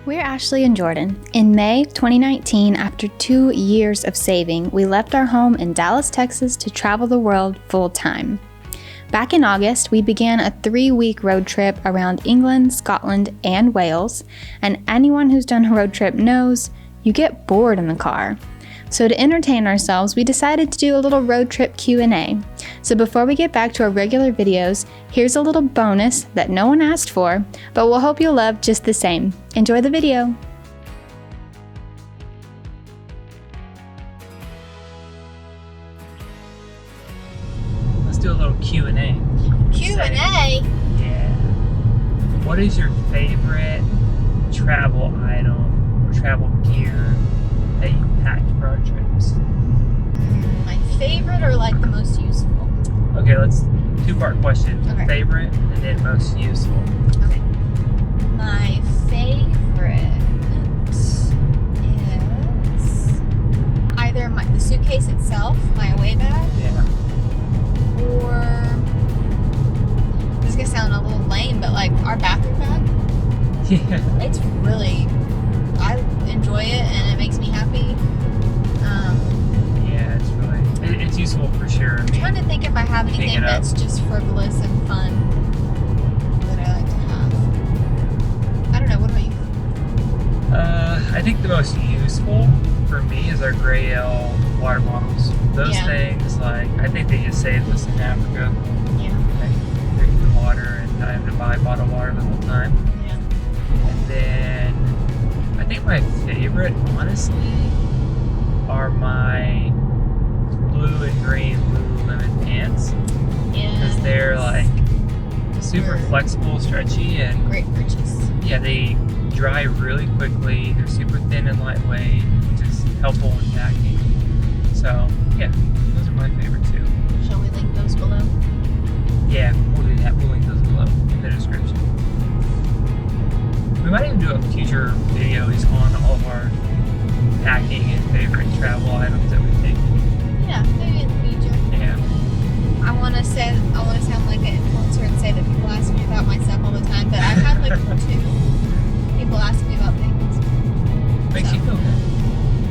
We're Ashley and Jordan. In May 2019, after 2 years of saving, we left our home in Dallas, Texas to travel the world full-time. Back in August, we began a 3-week road trip around England, Scotland, and Wales, and anyone who's done a road trip knows you get bored in the car. So to entertain ourselves, we decided to do a little road trip Q&A. So before we get back to our regular videos, here's a little bonus that no one asked for, but we'll hope you'll love just the same. Enjoy the video. Let's do a little Q&A. Q&A? Yeah. What is your favorite travel item or travel gear that you packed for our trips? My favorite or like the most useful? Okay, let's two-part question. Okay. Favorite and then most useful. Okay. My favorite is either the suitcase itself, my away bag, Yeah. or this is gonna sound a little lame, but like our bathroom bag. Yeah. It's really, I enjoy it and it makes me happy. Yeah, it's really, it's useful for sure. I'm trying to think if I have Pick anything it up. that's just frivolous and fun that I like to have. I don't know, what about you? I think the most useful for me is our GRAYL water bottles. Those Yeah. things, like, I think they just saved us in Africa. Yeah. Like, drinking the water and not having to buy bottled water the whole time. Yeah. And then I think my favorite, honestly, are my blue and green Lululemon pants. Yeah. Because they're like super flexible, stretchy, and Great purchase. yeah, they dry really quickly. They're super thin and lightweight, which is helpful in packing. So yeah, those are my favorite too. Shall we link those below? Yeah, we'll do that. We'll link those below in the description. We might even do a future video just on all of our packing and favorite travel items that we've taken. Yeah, maybe in the future. Yeah. I wanna sound like an influencer and say that people ask me about my stuff all the time, but I've had like 2 people ask me about things. Makes you feel good.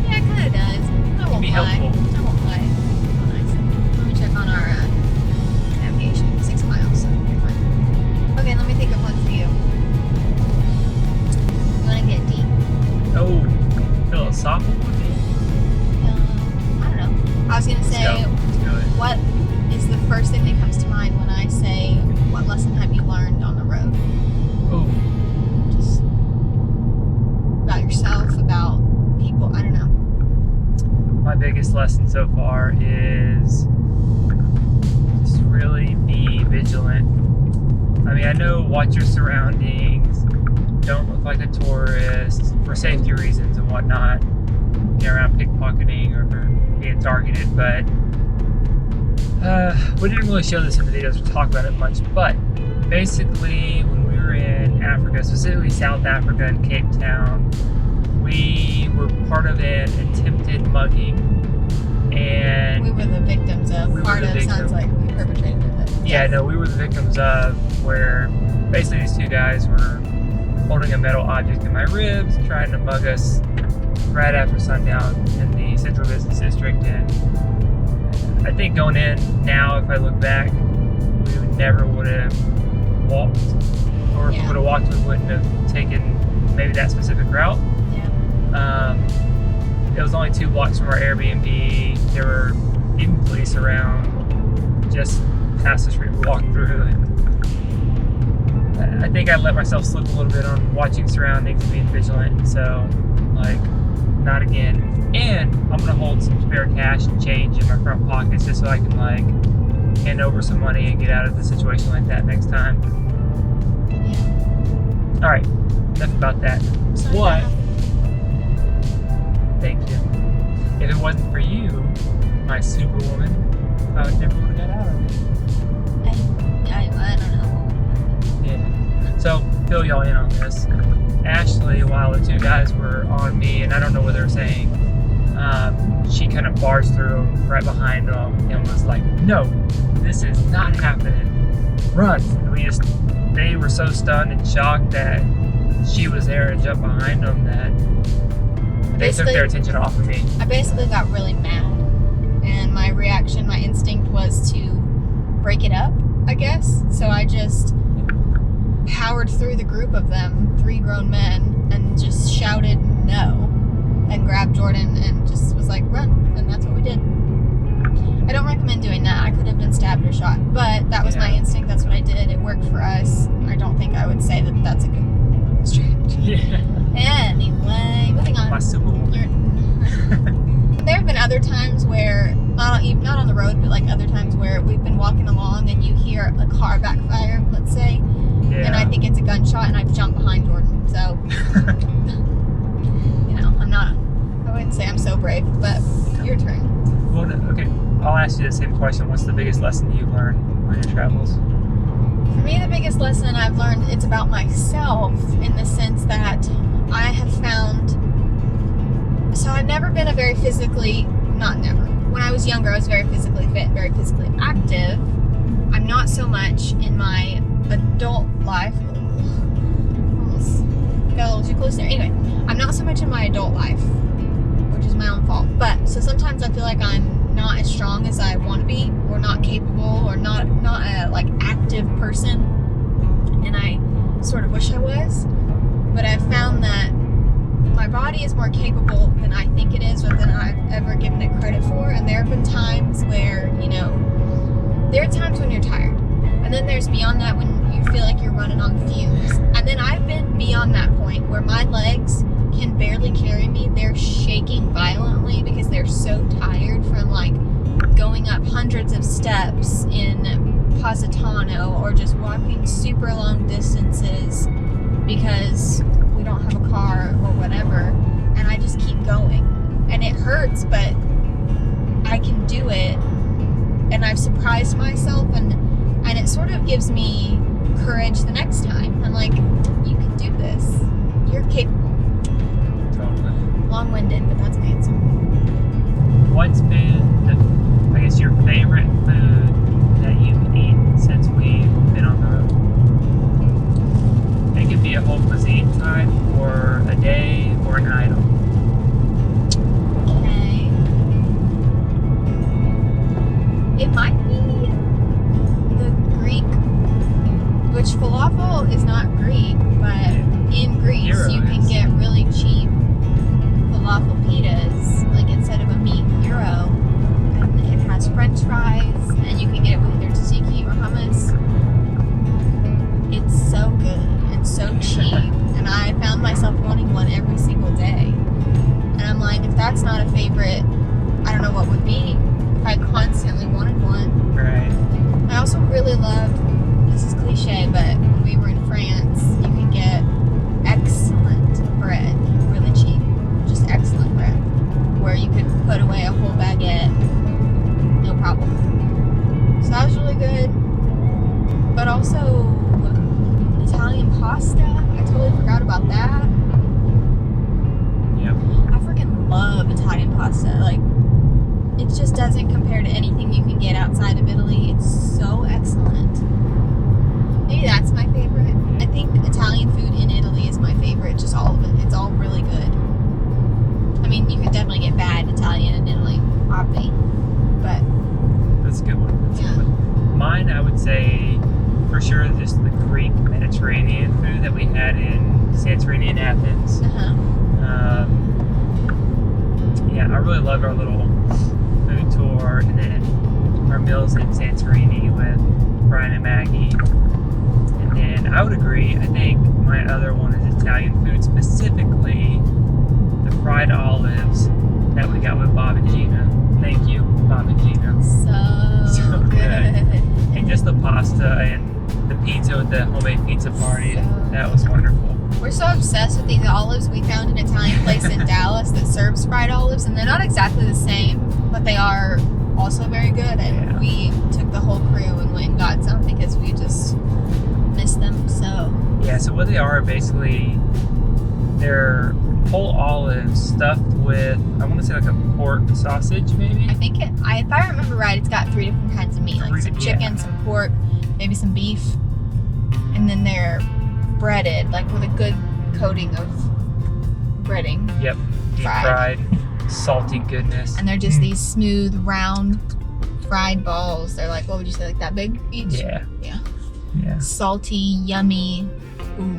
Yeah, it kinda does. I won't Be lie. helpful. I won't lie. Oh, nice. Let me check on our navigation. 6 miles, so you're fine. Okay, let me think of one for you. You wanna get deep? Oh, philosophical with me? I don't know. I was gonna say, Let's do it. what is the first thing that comes to mind when I say, what lesson have you learned on the road? Oh, Just about yourself, about people, I don't know. my biggest lesson so far is just really be vigilant. I mean, I know watch your surroundings, don't look like a tourist for safety reasons and whatnot, around pickpocketing or being targeted, but we didn't really show this in the videos or talk about it much, but basically when we were in Africa, specifically South Africa and Cape Town, we were part of an attempted mugging, and We were the victims of, We were part the of victim. sounds like we perpetrated it. yeah, no, we were the victims of, where basically these 2 guys were holding a metal object in my ribs, trying to mug us right after sundown in the Central Business District. And I think going in now, if I look back, we never would have walked, or if we Yeah. would have walked, we wouldn't have taken maybe that specific route. Yeah. It was only 2 blocks from our Airbnb. There were even police around just past the street we walked through. And I think I let myself slip a little bit on watching surroundings and being vigilant. So, like, not again. And I'm gonna hold some spare cash and change in my front pockets just so I can like hand over some money and get out of a situation like that next time. Yeah. All right, enough about that. Sorry What? about Thank you. If it wasn't for you, my superwoman, I would never would have got out of it. I don't know. Yeah. So, fill y'all in on this. Ashley, while the 2 guys were on me, and I don't know what they were saying, she kind of barged through right behind them and was like, "No, this is not happening. Run!" And they were so stunned and shocked that she was there and jumped behind them that they took their attention off of me. I basically got really mad, and my reaction, my instinct was to break it up, I guess. So I just powered through the group of them, 3 grown men, and just shouted no, and grabbed Jordan and just was like, run, and that's what we did. I don't recommend doing that. I could have been stabbed or shot, but that was my instinct. That's what I did. It worked for us. I don't think I would say that that's a good strategy. Yeah. Anyway, moving on. My superwoman. There have been other times where, not on the road, but like other times where we've been walking along and you hear a car backfire, let's say, and I think it's a gunshot, and I've jumped behind Jordan. So, you know, I wouldn't say I'm so brave, but your turn. Well, okay, I'll ask you the same question. What's the biggest lesson you've learned on your travels? For me, the biggest lesson I've learned, it's about myself, in the sense that I have found, so I've never been a very physically, not never, when I was younger I was very physically fit, very physically active. I'm not so much in my adult life. Almost got a little too close there. Anyway, I'm not so much in my adult life, which is my own fault. But so sometimes I feel like I'm not as strong as I want to be, or not capable, or not a like active person, and I sort of wish I was. But I've found that my body is more capable than I think it is, or than I've ever given it credit for. And there have been times where, you know, there are times when you're tired, and then there's beyond that when you feel like you're running on fumes. And then I've been beyond that point where my legs can barely carry me. They're shaking violently because they're so tired from like going up hundreds of steps in Positano, or just walking super long distances because we don't have a car or whatever, and I just keep going, and it hurts, but I can do it, and I've surprised myself, and it sort of gives me courage the next time. I'm like, you can do this, you're capable. Totally. Long-winded, but that's my answer. What's been, I guess, your favorite food that you've eaten since we've been on the road? It could be a whole cuisine type, or a day, or an item. Okay. It might be the Greek, which falafel is not Greek, but in Greece you can get really cheap falafel pitas, like instead of a meat gyro, and it has french fries, and you can get it with either tzatziki or hummus. It's so good and so cheap, and I found myself wanting one every single day. And I'm like, if that's not a favorite, I don't know what would be if I constantly wanted one. Right. I also really loved, this is cliche, but when we were in France, you can get excellent bread, really cheap, just excellent bread, where you could put away a whole baguette, no problem. So that was really good. But also Italian pasta, I totally forgot about that. Yep. I freaking love Italian pasta. Like, it just doesn't compare to anything you can get outside of Italy. It's so excellent. Maybe that's my favorite. I think Italian food in Italy is my favorite. Just all of it. It's all really good. I mean, you could definitely get bad Italian in Italy, obviously. But That's a good one. yeah. Mine, I would say, for sure, just the Greek Mediterranean food that we had in Santorini and Athens. Yeah, I really loved our little food tour, and then our meals in Santorini with Brian and Maggie. And then I would agree, I think my other one is Italian food, specifically the fried olives that we got with Bob and Gina. Thank you, Bob and Gina. So good. And just the pasta and the pizza with the homemade pizza party. That was wonderful. We're so obsessed with these olives. We found an Italian place in Dallas that serves fried olives, and they're not exactly the same, but they are also very good. And we took the whole crew and went and got some because we just missed them. So yeah, so what they are basically, they're whole olives stuffed with, I want to say like a pork sausage maybe. I think if I remember right, it's got 3 different kinds of meat, like some chicken, some pork, maybe some beef, and then they're breaded, like with a good coating of breading. Yep. Deep fried, salty goodness. And they're just these smooth, round, fried balls. They're like, what would you say, like that big each? Yeah. Yeah. Yeah. Salty, yummy. Ooh.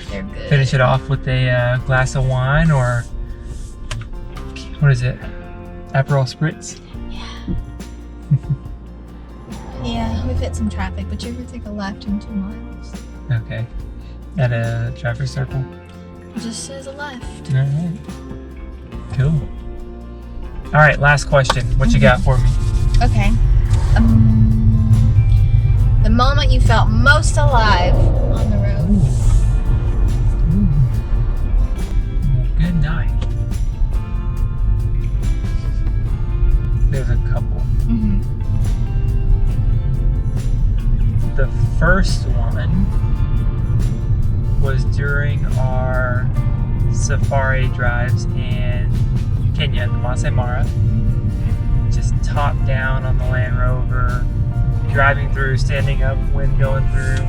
They're good. Finish it off with a glass of wine, or what is it? Aperol Spritz? Yeah. Yeah, we've hit some traffic, but you ever take a left in 2 miles? Okay. At a traffic circle? It just says a left. All right. Cool. All right, last question. What you got for me? Okay. The moment you felt most alive on the road. Well, good night. There's a couple. The first one was during our safari drives in Kenya, the Masai Mara. Just top down on the Land Rover, driving through, standing up, wind going through,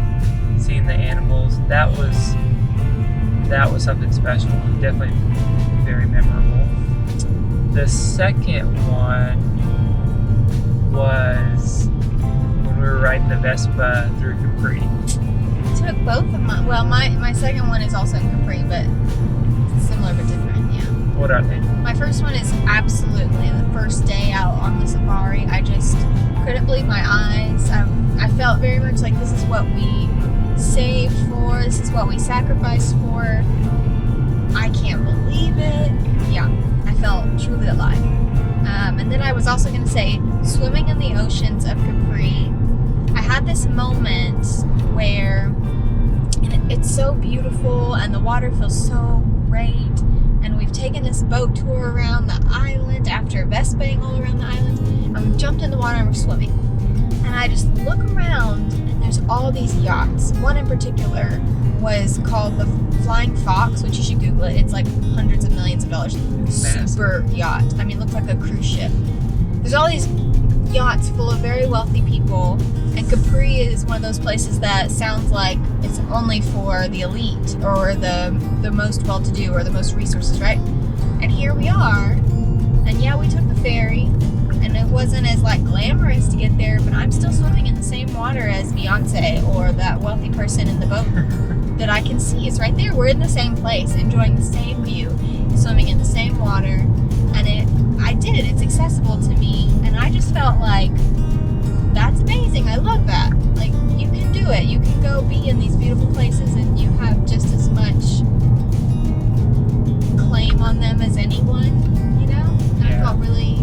seeing the animals. That was something special. Definitely very memorable. The second one was when we were riding the Vespa through Capri. Took both of my second one is also in Capri, but similar but different, yeah. What are they? My first one is absolutely the first day out on the safari. I just couldn't believe my eyes. I felt very much like this is what we saved for, this is what we sacrificed for. I can't believe it. Yeah, I felt truly alive. And then I was also going to say, swimming in the oceans of Capri, I had this moment where it's so beautiful and the water feels so great, and we've taken this boat tour around the island after Vespaing all around the island, and we jumped in the water and we're swimming. And I just look around and there's all these yachts. One in particular was called the Flying Fox, which you should Google it. It's like hundreds of millions of dollars. Super yacht. I mean, it looks like a cruise ship. There's all these yachts full of very wealthy people, and Capri is one of those places that sounds like it's only for the elite or the most well-to-do or the most resources, right? And here we are, and yeah, we took the ferry, and it wasn't as like glamorous to get there, but I'm still swimming in the same water as Beyonce or that wealthy person in the boat that I can see is right there. We're in the same place, enjoying the same view, swimming in the same water, and it's accessible to me, and I just felt like that's amazing. I love that. Like, you can do it. You can go be in these beautiful places and you have just as much claim on them as anyone, you know? And I felt really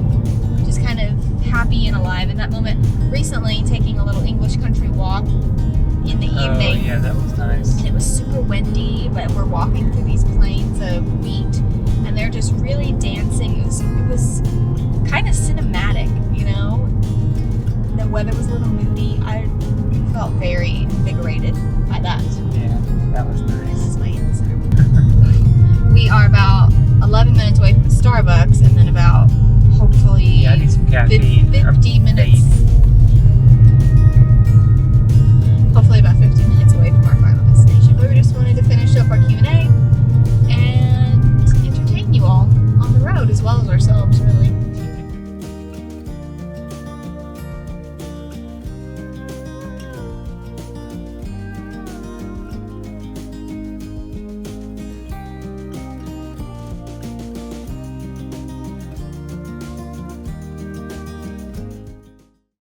just kind of happy and alive in that moment. Recently, taking a little English country walk in the evening. Oh, yeah, that was nice. And it was super windy, but we're walking through these plains of wheat, and they're just really dancing. It was kind of cinematic, you know? The weather was a little moody. I felt very invigorated by that. Yeah, that was nice. This is my answer. We are about 11 minutes away from Starbucks, and then about, hopefully, Yeah, I need some caffeine. 50 minutes